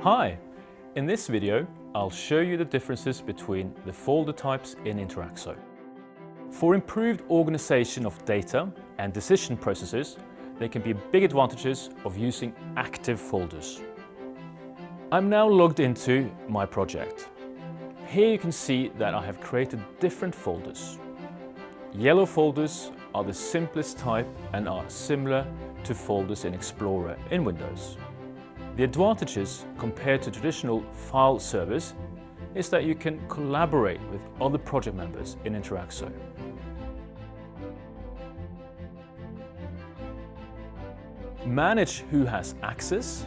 Hi! In this video, I'll show you the differences between the folder types in Interaxo. For improved organization of data and decision processes, there can be big advantages of using active folders. I'm now logged into my project. Here you can see that I have created different folders. Yellow folders are the simplest type and are similar to folders in Explorer in Windows. The advantages compared to traditional file servers is that you can collaborate with other project members in Interaxo. Manage who has access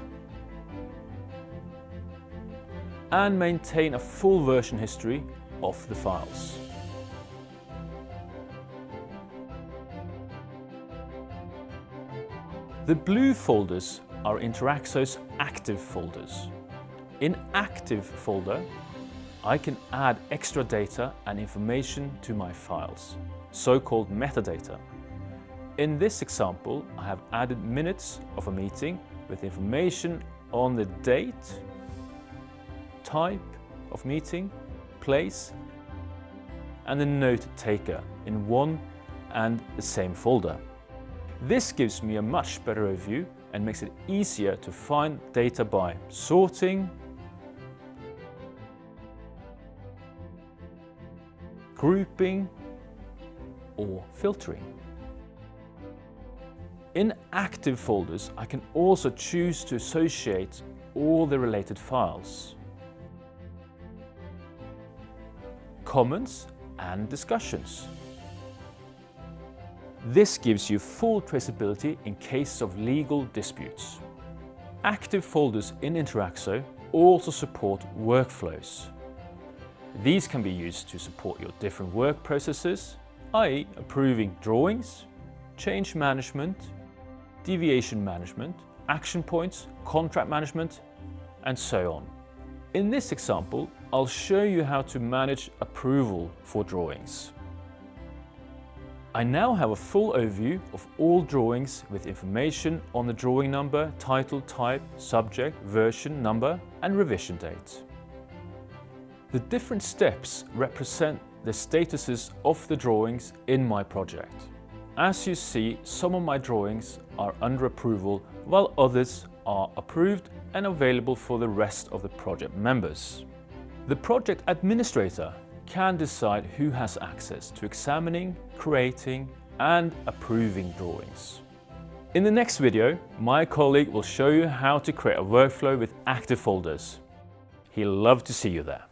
and maintain a full version history of the files. The blue folders are Interaxo's active folders. In active folder, I can add extra data and information to my files, so-called metadata. In this example, I have added minutes of a meeting with information on the date, type of meeting, place, and the note taker in one and the same folder. This gives me a much better overview and makes it easier to find data by sorting, grouping, or filtering. In active folders, I can also choose to associate all the related files, comments, and discussions. This gives you full traceability in case of legal disputes. Active folders in Interaxo also support workflows. These can be used to support your different work processes, i.e. approving drawings, change management, deviation management, action points, contract management, and so on. In this example, I'll show you how to manage approval for drawings. I now have a full overview of all drawings with information on the drawing number, title, type, subject, version, number, and revision date. The different steps represent the statuses of the drawings in my project. As you see, some of my drawings are under approval, while others are approved and available for the rest of the project members. The project administrator can decide who has access to examining, creating, and approving drawings. In the next video, my colleague will show you how to create a workflow with active folders. He'll love to see you there.